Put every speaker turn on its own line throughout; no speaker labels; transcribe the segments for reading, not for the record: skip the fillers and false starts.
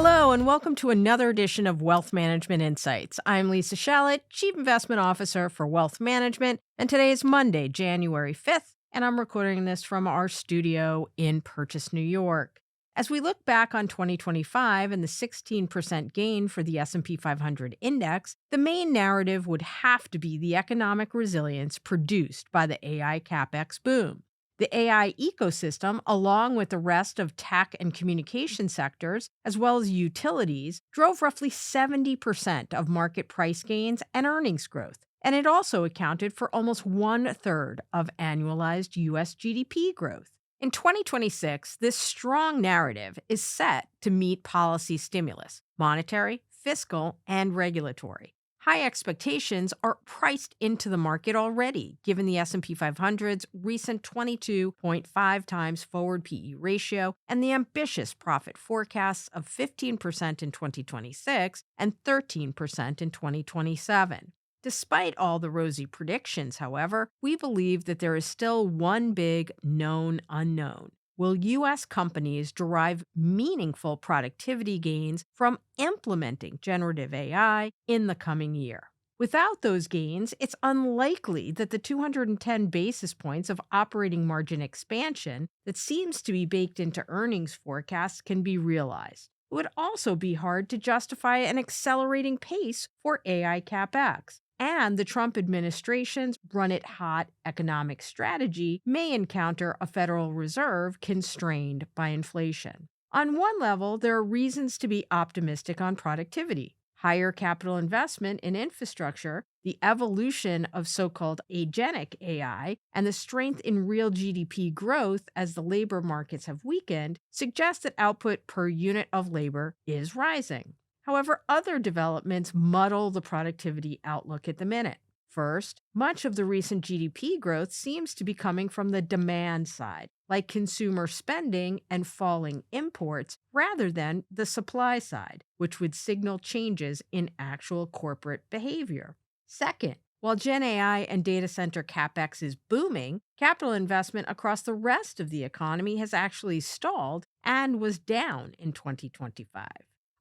Hello, and welcome to another edition of Wealth Management Insights. I'm Lisa Shalett, Chief Investment Officer for Wealth Management, and today is Monday, January 5th, and I'm recording this from our studio in Purchase, New York. As we look back on 2025 and the 16% gain for the S&P 500 index, the main narrative would have to be the economic resilience produced by the AI capex boom. The AI ecosystem, along with the rest of tech and communication sectors, as well as utilities, drove roughly 70% of market price gains and earnings growth. And it also accounted for almost 1/3 of annualized U.S. GDP growth. In 2026, this strong narrative is set to meet policy stimulus, monetary, fiscal, and regulatory. High expectations are priced into the market already, given the S&P 500's recent 22.5 times forward PE ratio and the ambitious profit forecasts of 15% in 2026 and 13% in 2027. Despite all the rosy predictions, however, we believe that there is still one big known unknown. Will U.S. companies derive meaningful productivity gains from implementing generative AI in the coming year? Without those gains, it's unlikely that the 210 basis points of operating margin expansion that seems to be baked into earnings forecasts can be realized. It would also be hard to justify an accelerating pace for AI capex. And the Trump administration's run-it-hot economic strategy may encounter a Federal Reserve constrained by inflation. On one level, there are reasons to be optimistic on productivity. Higher capital investment in infrastructure, the evolution of so-called agentic AI, and the strength in real GDP growth as the labor markets have weakened suggest that output per unit of labor is rising. However, other developments muddle the productivity outlook at the minute. First, much of the recent GDP growth seems to be coming from the demand side, like consumer spending and falling imports, rather than the supply side, which would signal changes in actual corporate behavior. Second, while Gen AI and data center capex is booming, capital investment across the rest of the economy has actually stalled and was down in 2025.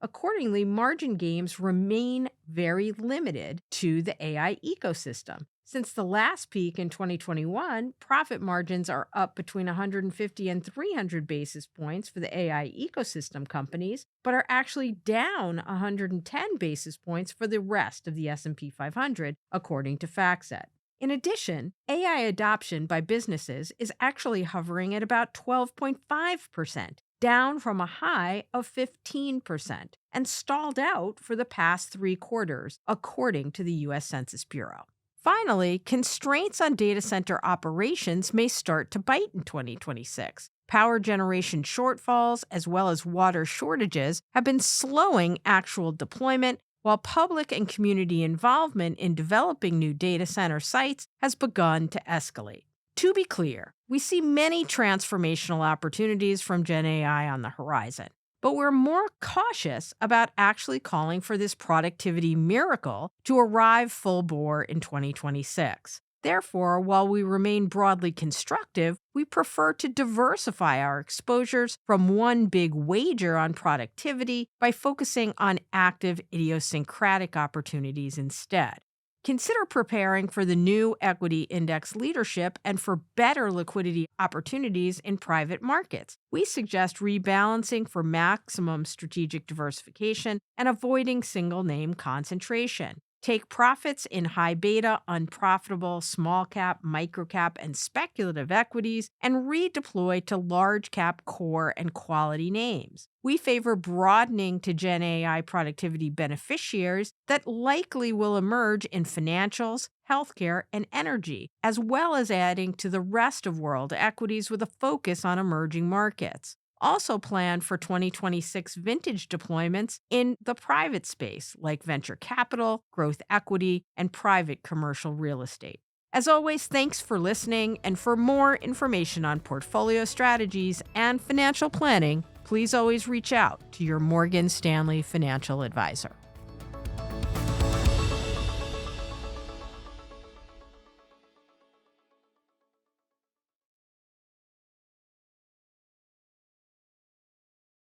Accordingly, margin gains remain very limited to the AI ecosystem. Since the last peak in 2021, profit margins are up between 150 and 300 basis points for the AI ecosystem companies, but are actually down 110 basis points for the rest of the S&P 500, according to FactSet. In addition, AI adoption by businesses is actually hovering at about 12.5%. Down from a high of 15%, and stalled out for the past 3 quarters, according to the U.S. Census Bureau. Finally, constraints on data center operations may start to bite in 2026. Power generation shortfalls, as well as water shortages, have been slowing actual deployment, while public and community involvement in developing new data center sites has begun to escalate. To be clear, we see many transformational opportunities from Gen AI on the horizon, but we're more cautious about actually calling for this productivity miracle to arrive full bore in 2026. Therefore, while we remain broadly constructive, we prefer to diversify our exposures from one big wager on productivity by focusing on active idiosyncratic opportunities instead. Consider preparing for the new equity index leadership and for better liquidity opportunities in private markets. We suggest rebalancing for maximum strategic diversification and avoiding single name concentration. Take profits in high beta, unprofitable, small cap, micro cap, and speculative equities and redeploy to large cap, core, and quality names. We favor broadening to Gen AI productivity beneficiaries that likely will emerge in financials, healthcare, and energy, as well as adding to the rest of world equities with a focus on emerging markets. Also plan for 2026 vintage deployments in the private space, like venture capital, growth equity, and private commercial real estate. As always, thanks for listening, and for more information on portfolio strategies and financial planning, please always reach out to your Morgan Stanley financial advisor.